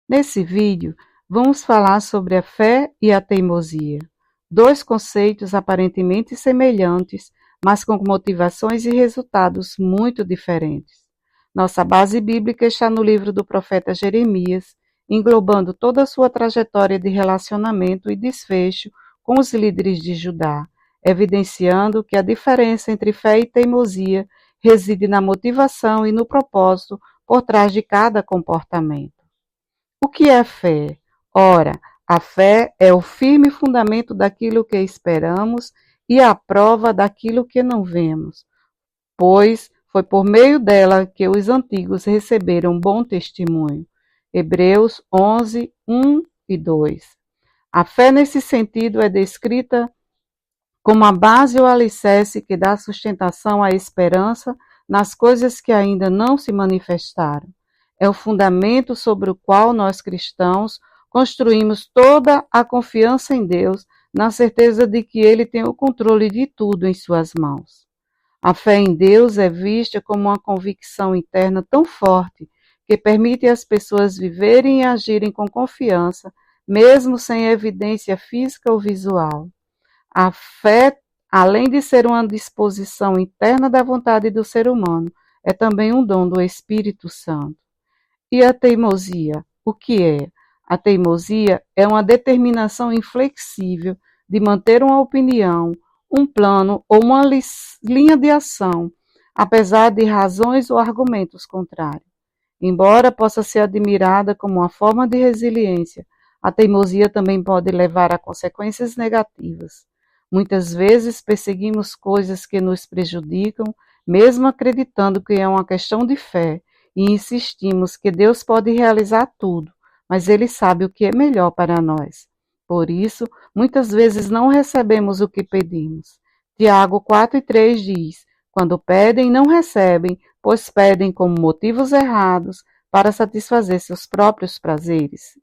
Nesse vídeo, vamos falar sobre a fé e a teimosia, dois conceitos aparentemente semelhantes, mas com motivações e resultados muito diferentes. Nossa base bíblica está no livro do profeta Jeremias, englobando toda a sua trajetória de relacionamento e desfecho com os líderes de Judá, evidenciando que a diferença entre fé e teimosia reside na motivação e no propósito por trás de cada comportamento. O que é fé? Ora, a fé é o firme fundamento daquilo que esperamos e a prova daquilo que não vemos, pois foi por meio dela que os antigos receberam bom testemunho. Hebreus 11, 1 e 2. A fé, nesse sentido, é descrita como a base ou alicerce que dá sustentação à esperança nas coisas que ainda não se manifestaram. É o fundamento sobre o qual nós cristãos construímos toda a confiança em Deus, na certeza de que Ele tem o controle de tudo em suas mãos. A fé em Deus é vista como uma convicção interna tão forte que permite às pessoas viverem e agirem com confiança, mesmo sem evidência física ou visual. A fé, além de ser uma disposição interna da vontade do ser humano, é também um dom do Espírito Santo. E a teimosia? O que é? A teimosia é uma determinação inflexível de manter uma opinião, um plano ou uma linha de ação, apesar de razões ou argumentos contrários. Embora possa ser admirada como uma forma de resiliência, a teimosia também pode levar a consequências negativas. Muitas vezes perseguimos coisas que nos prejudicam, mesmo acreditando que é uma questão de fé, e insistimos que Deus pode realizar tudo, mas Ele sabe o que é melhor para nós. Por isso, muitas vezes não recebemos o que pedimos. Tiago 4:3 diz: quando pedem, não recebem, pois pedem com motivos errados para satisfazer seus próprios prazeres.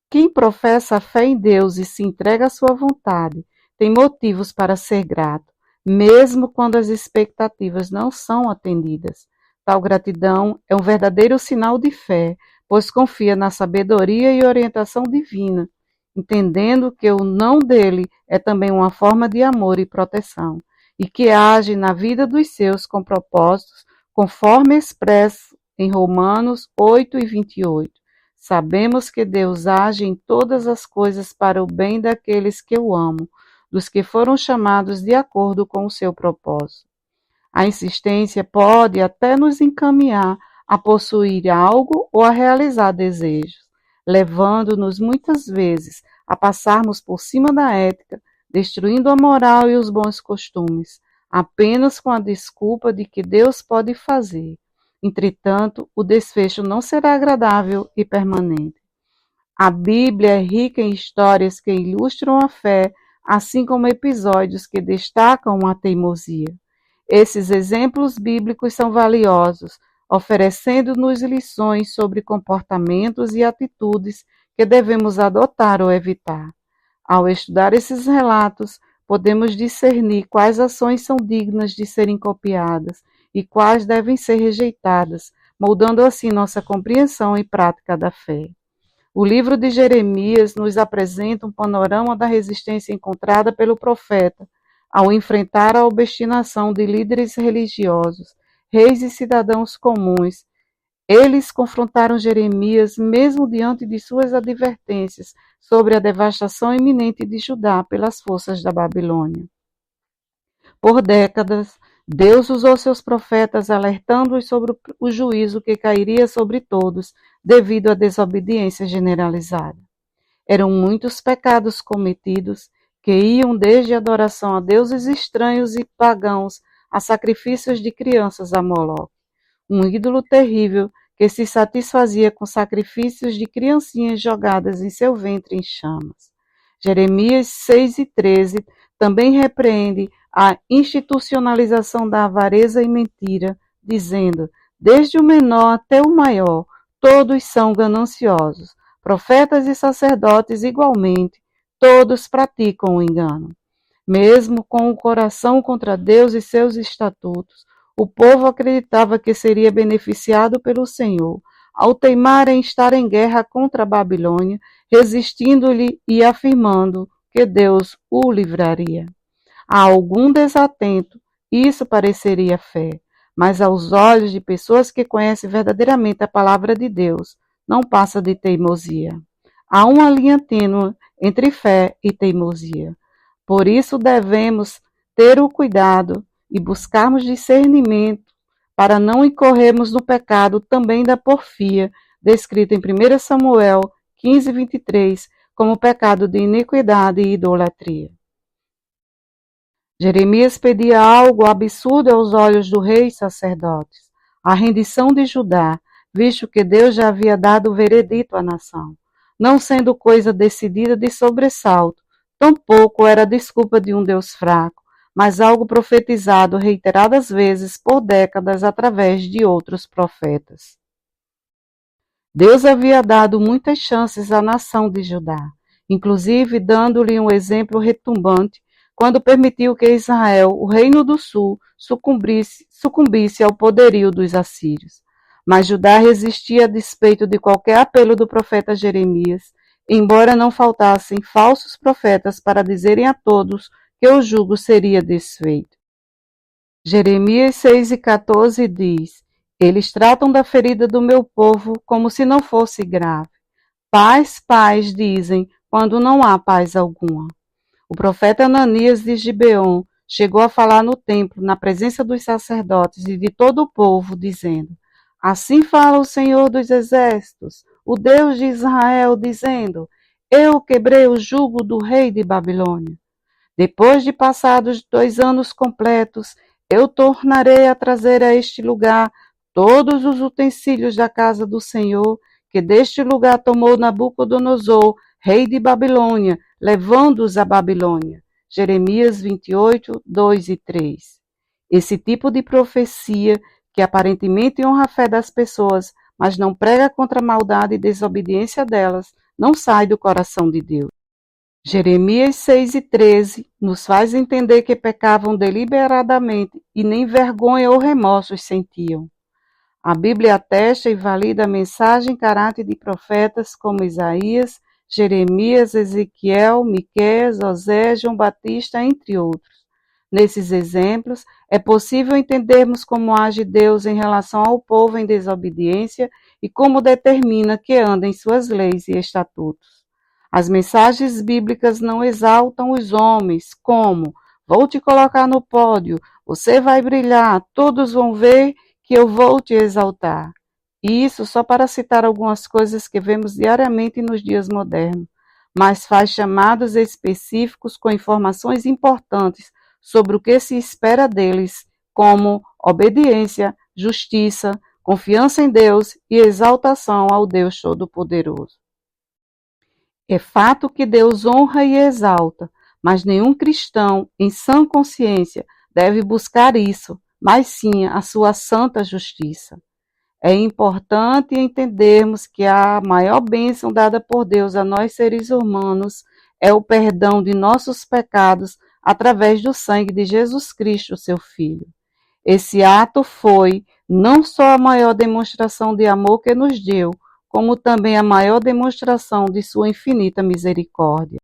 Quem professa a fé em Deus e se entrega à sua vontade tem motivos para ser grato, mesmo quando as expectativas não são atendidas. Tal gratidão é um verdadeiro sinal de fé, pois confia na sabedoria e orientação divina, entendendo que o não dele é também uma forma de amor e proteção, e que age na vida dos seus com propósitos, conforme expresso em Romanos 8:28. Sabemos que Deus age em todas as coisas para o bem daqueles que o amam, dos que foram chamados de acordo com o seu propósito. A insistência pode até nos encaminhar a possuir algo ou a realizar desejos, levando-nos muitas vezes a passarmos por cima da ética, destruindo a moral e os bons costumes, apenas com a desculpa de que Deus pode fazer. Entretanto, o desfecho não será agradável e permanente. A Bíblia é rica em histórias que ilustram a fé, assim como episódios que destacam a teimosia. Esses exemplos bíblicos são valiosos, oferecendo-nos lições sobre comportamentos e atitudes que devemos adotar ou evitar. Ao estudar esses relatos, podemos discernir quais ações são dignas de serem copiadas e quais devem ser rejeitadas, moldando assim nossa compreensão e prática da fé. O livro de Jeremias nos apresenta um panorama da resistência encontrada pelo profeta ao enfrentar a obstinação de líderes religiosos, reis e cidadãos comuns. Eles confrontaram Jeremias mesmo diante de suas advertências sobre a devastação iminente de Judá pelas forças da Babilônia. Por décadas, Deus usou seus profetas alertando-os sobre o juízo que cairia sobre todos devido à desobediência generalizada. Eram muitos pecados cometidos que iam desde a adoração a deuses estranhos e pagãos a sacrifícios de crianças a Moloque, um ídolo terrível que se satisfazia com sacrifícios de criancinhas jogadas em seu ventre em chamas. Jeremias 6:13 também repreende a institucionalização da avareza e mentira, dizendo: desde o menor até o maior, todos são gananciosos. Profetas e sacerdotes igualmente, todos praticam o engano. Mesmo com o coração contra Deus e seus estatutos, o povo acreditava que seria beneficiado pelo Senhor, ao teimar em estar em guerra contra a Babilônia, resistindo-lhe e afirmando que Deus o livraria. A algum desatento, isso pareceria fé, mas aos olhos de pessoas que conhecem verdadeiramente a palavra de Deus, não passa de teimosia. Há uma linha tênue entre fé e teimosia. Por isso devemos ter o cuidado e buscarmos discernimento para não incorrermos no pecado também da porfia, descrito em 1 Samuel 15:23, como pecado de iniquidade e idolatria. Jeremias pedia algo absurdo aos olhos do rei e sacerdotes, a rendição de Judá, visto que Deus já havia dado o veredito à nação, não sendo coisa decidida de sobressalto, tampouco era desculpa de um Deus fraco, mas algo profetizado reiteradas vezes por décadas através de outros profetas. Deus havia dado muitas chances à nação de Judá, inclusive dando-lhe um exemplo retumbante quando permitiu que Israel, o reino do sul, sucumbisse ao poderio dos assírios. Mas Judá resistia a despeito de qualquer apelo do profeta Jeremias, embora não faltassem falsos profetas para dizerem a todos que o jugo seria desfeito. Jeremias 6:14 diz: Eles tratam da ferida do meu povo como se não fosse grave. Paz, paz, dizem, quando não há paz alguma. O profeta Ananias de Gibeon chegou a falar no templo, na presença dos sacerdotes e de todo o povo, dizendo: Assim fala o Senhor dos Exércitos, o Deus de Israel, dizendo: Eu quebrei o jugo do rei de Babilônia. Depois de passados 2 anos completos, eu tornarei a trazer a este lugar todos os utensílios da casa do Senhor, que deste lugar tomou Nabucodonosor, rei de Babilônia, levando-os à Babilônia. Jeremias 28, 2 e 3. Esse tipo de profecia, que aparentemente honra a fé das pessoas, mas não prega contra a maldade e desobediência delas, não sai do coração de Deus. Jeremias 6:13 nos faz entender que pecavam deliberadamente e nem vergonha ou remorsos sentiam. A Bíblia atesta e valida a mensagem em caráter de profetas como Isaías, Jeremias, Ezequiel, Miqueias, Osés, João Batista, entre outros. Nesses exemplos, é possível entendermos como age Deus em relação ao povo em desobediência e como determina que anda em suas leis e estatutos. As mensagens bíblicas não exaltam os homens, como: vou te colocar no pódio, você vai brilhar, todos vão ver que eu vou te exaltar. E isso só para citar algumas coisas que vemos diariamente nos dias modernos, mas faz chamados específicos com informações importantes sobre o que se espera deles, como obediência, justiça, confiança em Deus e exaltação ao Deus Todo-Poderoso. É fato que Deus honra e exalta, mas nenhum cristão, em sã consciência, deve buscar isso, mas sim a sua santa justiça. É importante entendermos que a maior bênção dada por Deus a nós seres humanos é o perdão de nossos pecados através do sangue de Jesus Cristo, seu Filho. Esse ato foi não só a maior demonstração de amor que nos deu, como também a maior demonstração de sua infinita misericórdia.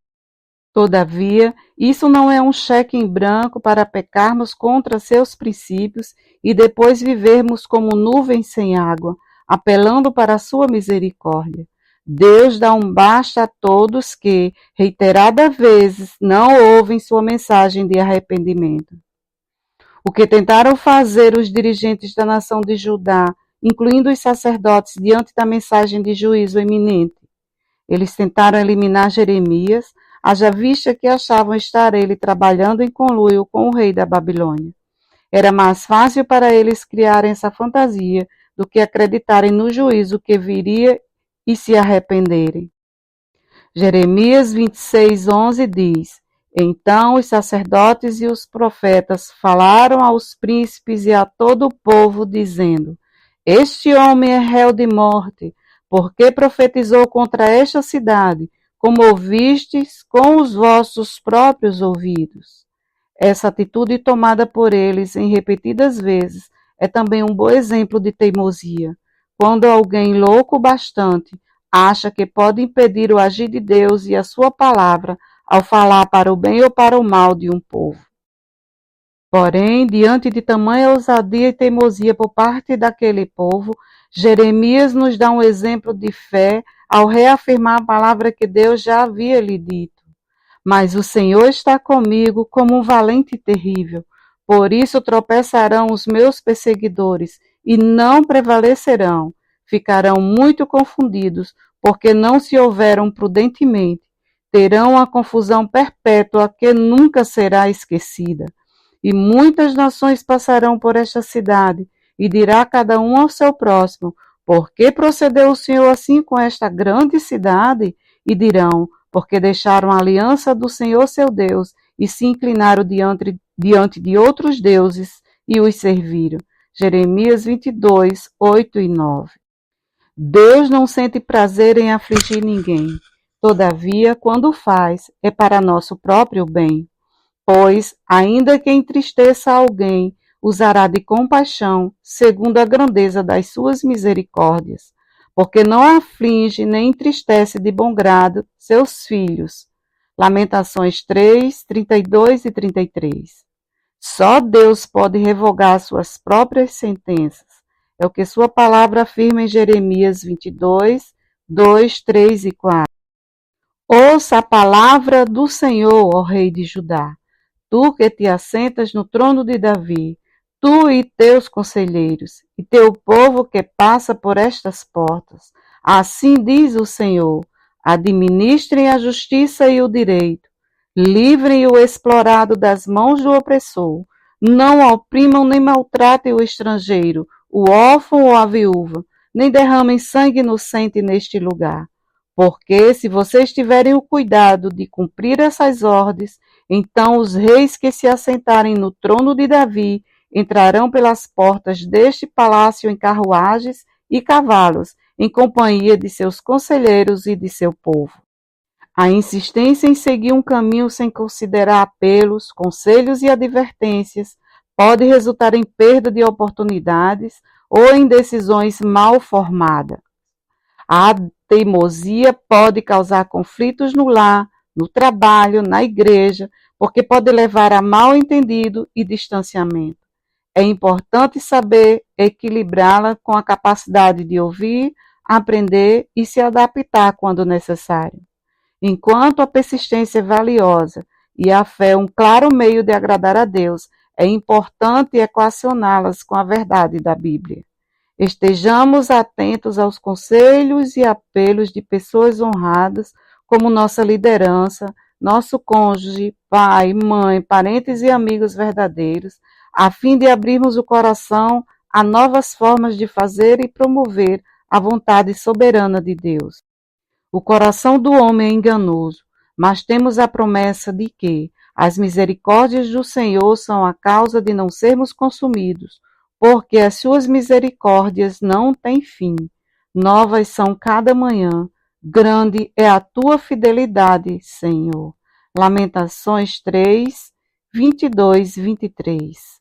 Todavia, isso não é um cheque em branco para pecarmos contra seus princípios e depois vivermos como nuvens sem água, apelando para a sua misericórdia. Deus dá um basta a todos que, reiteradas vezes, não ouvem sua mensagem de arrependimento. O que tentaram fazer os dirigentes da nação de Judá, incluindo os sacerdotes, diante da mensagem de juízo iminente. Eles tentaram eliminar Jeremias, haja vista que achavam estar ele trabalhando em conluio com o rei da Babilônia. Era mais fácil para eles criarem essa fantasia do que acreditarem no juízo que viria e se arrependerem. Jeremias 26:11 diz: Então os sacerdotes e os profetas falaram aos príncipes e a todo o povo, dizendo: Este homem é réu de morte, porque profetizou contra esta cidade, como ouvistes com os vossos próprios ouvidos. Essa atitude tomada por eles em repetidas vezes é também um bom exemplo de teimosia. Quando alguém louco bastante acha que pode impedir o agir de Deus e a sua palavra ao falar para o bem ou para o mal de um povo. Porém, diante de tamanha ousadia e teimosia por parte daquele povo, Jeremias nos dá um exemplo de fé ao reafirmar a palavra que Deus já havia lhe dito. Mas o Senhor está comigo como um valente terrível. Por isso tropeçarão os meus perseguidores e não prevalecerão. Ficarão muito confundidos, porque não se houveram prudentemente. Terão a confusão perpétua que nunca será esquecida. E muitas nações passarão por esta cidade, e dirá cada um ao seu próximo: por que procedeu o Senhor assim com esta grande cidade? E dirão: porque deixaram a aliança do Senhor seu Deus e se inclinaram diante de outros deuses e os serviram. Jeremias 22, 8 e 9. Deus não sente prazer em afligir ninguém. Todavia, quando faz, é para nosso próprio bem. Pois, ainda que entristeça alguém, usará de compaixão, segundo a grandeza das suas misericórdias, porque não aflige nem entristece de bom grado seus filhos. Lamentações 3, 32 e 33. Só Deus pode revogar suas próprias sentenças. É o que sua palavra afirma em Jeremias 22, 2, 3 e 4. Ouça a palavra do Senhor, ó Rei de Judá. Tu que te assentas no trono de Davi, tu e teus conselheiros, e teu povo que passa por estas portas. Assim diz o Senhor: administrem a justiça e o direito, livrem o explorado das mãos do opressor, não oprimam nem maltratem o estrangeiro, o órfão ou a viúva, nem derramem sangue inocente neste lugar. Porque se vocês tiverem o cuidado de cumprir essas ordens, então os reis que se assentarem no trono de Davi entrarão pelas portas deste palácio em carruagens e cavalos, em companhia de seus conselheiros e de seu povo. A insistência em seguir um caminho sem considerar apelos, conselhos e advertências pode resultar em perda de oportunidades ou em decisões mal formadas. A teimosia pode causar conflitos no lar, no trabalho, na igreja, porque pode levar a mal-entendido e distanciamento. É importante saber equilibrá-la com a capacidade de ouvir, aprender e se adaptar quando necessário. Enquanto a persistência é valiosa e a fé é um claro meio de agradar a Deus, é importante equacioná-las com a verdade da Bíblia. Estejamos atentos aos conselhos e apelos de pessoas honradas, como nossa liderança, nosso cônjuge, pai, mãe, parentes e amigos verdadeiros, a fim de abrirmos o coração a novas formas de fazer e promover a vontade soberana de Deus. O coração do homem é enganoso, mas temos a promessa de que as misericórdias do Senhor são a causa de não sermos consumidos, porque as suas misericórdias não têm fim. Novas são cada manhã. Grande é a tua fidelidade, Senhor. Lamentações 3, 22 e 23.